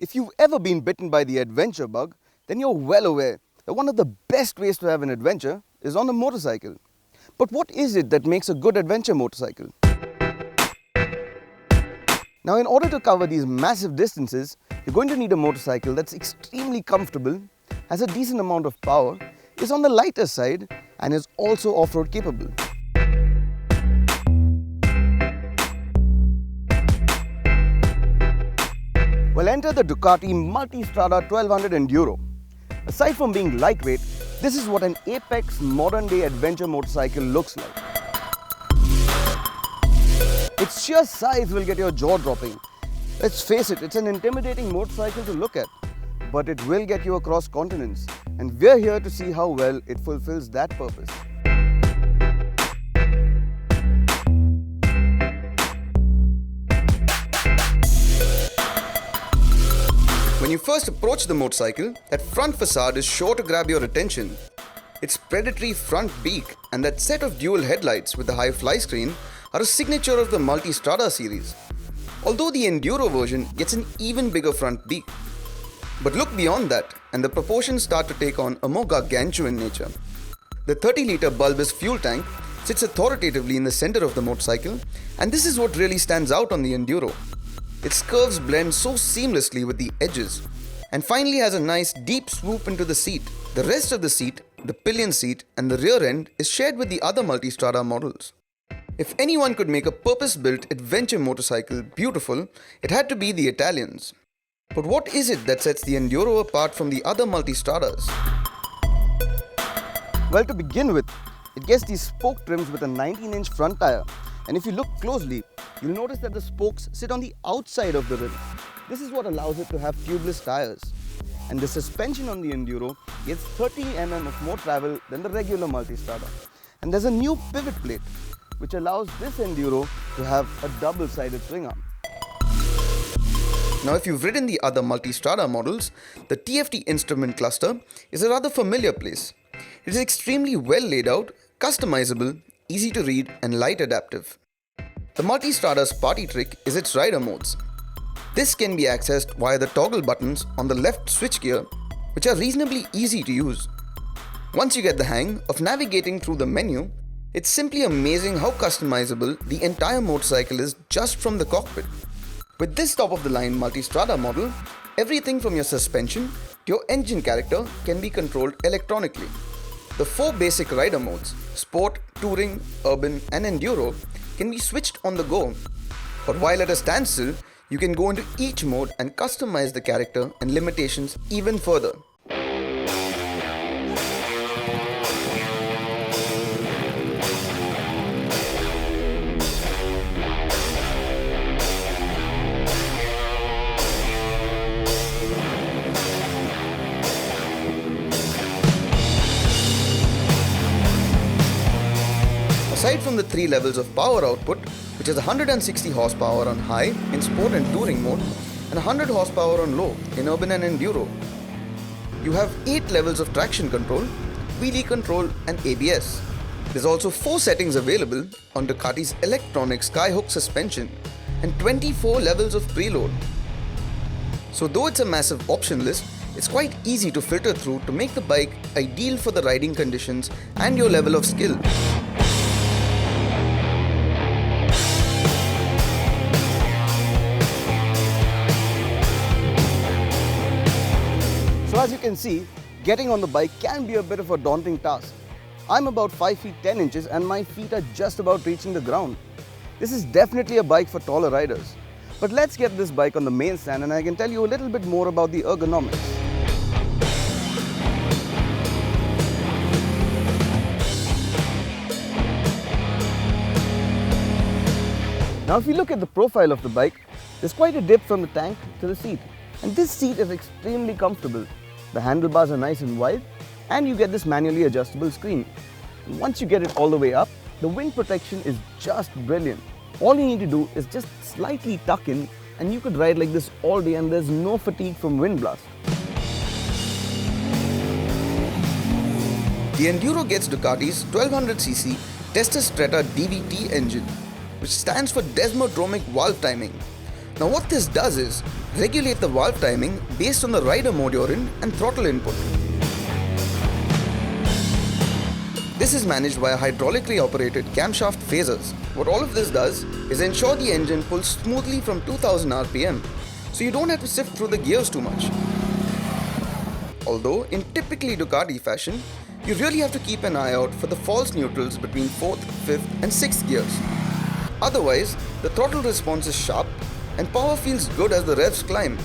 If you've ever been bitten by the adventure bug, then you're well aware that one of the best ways to have an adventure is on a motorcycle. But what is it that makes a good adventure motorcycle? Now, in order to cover these massive distances, you're going to need a motorcycle that's extremely comfortable, has a decent amount of power, is on the lighter side, and is also off-road capable. Well, enter the Ducati Multistrada 1200 Enduro. Aside from being lightweight, this is what an apex modern-day adventure motorcycle looks like. Its sheer size will get your jaw dropping. Let's face it, it's an intimidating motorcycle to look at, but it will get you across continents, and we're here to see how well it fulfills that purpose. When you first approach the motorcycle, that front facade is sure to grab your attention. Its predatory front beak and that set of dual headlights with the high fly screen are a signature of the Multistrada series, although the Enduro version gets an even bigger front beak. But look beyond that and the proportions start to take on a more gargantuan nature. The 30-litre bulbous fuel tank sits authoritatively in the center of the motorcycle, and this is what really stands out on the Enduro. Its curves blend so seamlessly with the edges, and finally has a nice deep swoop into the seat. The rest of the seat, the pillion seat and the rear end is shared with the other Multistrada models. If anyone could make a purpose-built adventure motorcycle beautiful, it had to be the Italians. But what is it that sets the Enduro apart from the other Multistradas? Well, to begin with, it gets these spoke trims with a 19-inch front tire. And if you look closely, you'll notice that the spokes sit on the outside of the rim. This is what allows it to have tubeless tires. And the suspension on the Enduro gets 30 mm of more travel than the regular Multistrada. And there's a new pivot plate, which allows this Enduro to have a double-sided swing arm. Now, if you've ridden the other Multistrada models, the TFT instrument cluster is a rather familiar place. It is extremely well laid out, customizable, easy to read and light adaptive. The Multistrada's party trick is its rider modes. This can be accessed via the toggle buttons on the left switchgear, which are reasonably easy to use. Once you get the hang of navigating through the menu, it's simply amazing how customizable the entire motorcycle is just from the cockpit. With this top-of-the-line Multistrada model, everything from your suspension to your engine character can be controlled electronically. The 4 basic rider modes, Sport, Touring, Urban and Enduro, can be switched on the go. But while at a standstill, you can go into each mode and customize the character and limitations even further. Aside from the 3 levels of power output, which is 160 horsepower on high in sport and touring mode and 100 horsepower on low in urban and enduro, you have 8 levels of traction control, wheelie control and ABS. There's also 4 settings available on Ducati's electronic skyhook suspension and 24 levels of preload. So though it's a massive option list, it's quite easy to filter through to make the bike ideal for the riding conditions and your level of skill. So as you can see, getting on the bike can be a bit of a daunting task. I'm about 5 feet 10 inches and my feet are just about reaching the ground. This is definitely a bike for taller riders. But let's get this bike on the main stand and I can tell you a little bit more about the ergonomics. Now if you look at the profile of the bike, there's quite a dip from the tank to the seat. And this seat is extremely comfortable. The handlebars are nice and wide and you get this manually adjustable screen. And once you get it all the way up, the wind protection is just brilliant. All you need to do is just slightly tuck in and you could ride like this all day and there's no fatigue from wind blast. The Enduro gets Ducati's 1200cc Testa Stretta DVT engine, which stands for Desmodromic Valve Timing. Now what this does is regulate the valve timing based on the rider mode you're in and throttle input. This is managed via hydraulically operated camshaft phasers. What all of this does is ensure the engine pulls smoothly from 2000 RPM, so you don't have to sift through the gears too much. Although, in typically Ducati fashion, you really have to keep an eye out for the false neutrals between 4th, 5th and 6th gears. Otherwise, the throttle response is sharp and power feels good as the revs climb,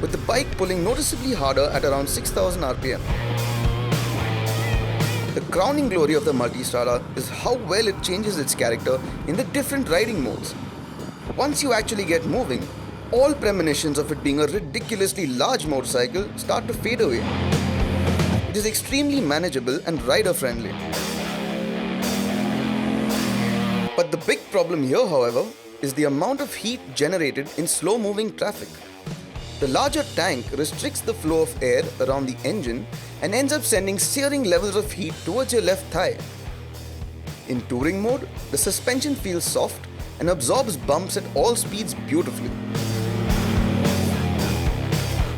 with the bike pulling noticeably harder at around 6000 RPM. The crowning glory of the Multistrada is how well it changes its character in the different riding modes. Once you actually get moving, all premonitions of it being a ridiculously large motorcycle start to fade away. It is extremely manageable and rider-friendly. But the big problem here, however, is the amount of heat generated in slow-moving traffic. The larger tank restricts the flow of air around the engine and ends up sending searing levels of heat towards your left thigh. In touring mode, the suspension feels soft and absorbs bumps at all speeds beautifully.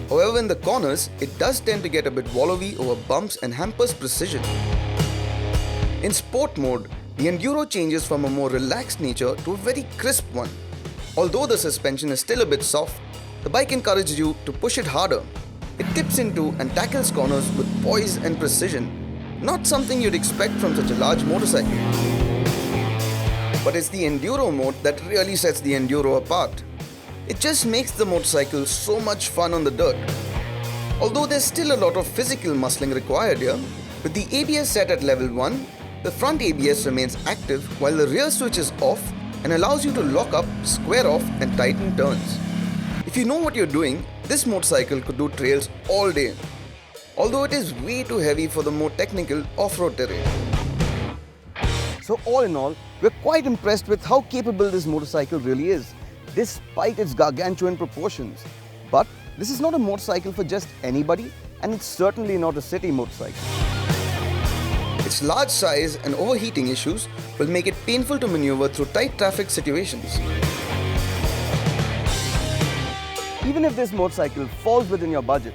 However, in the corners, it does tend to get a bit wallowy over bumps and hampers precision. In sport mode, the Enduro changes from a more relaxed nature to a very crisp one. Although the suspension is still a bit soft, the bike encourages you to push it harder. It tips into and tackles corners with poise and precision, not something you'd expect from such a large motorcycle. But it's the Enduro mode that really sets the Enduro apart. It just makes the motorcycle so much fun on the dirt. Although there's still a lot of physical muscling required here, with the ABS set at level 1, the front ABS remains active while the rear switch is off and allows you to lock up, square off and tighten turns. If you know what you're doing, this motorcycle could do trails all day, although it is way too heavy for the more technical off-road terrain. So all in all, we're quite impressed with how capable this motorcycle really is, despite its gargantuan proportions. But this is not a motorcycle for just anybody, and it's certainly not a city motorcycle. Its large size and overheating issues will make it painful to maneuver through tight traffic situations. Even if this motorcycle falls within your budget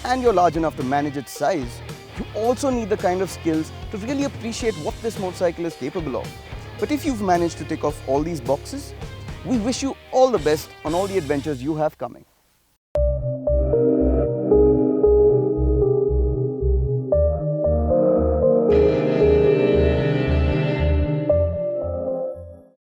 and you're large enough to manage its size, you also need the kind of skills to really appreciate what this motorcycle is capable of. But if you've managed to tick off all these boxes, we wish you all the best on all the adventures you have coming.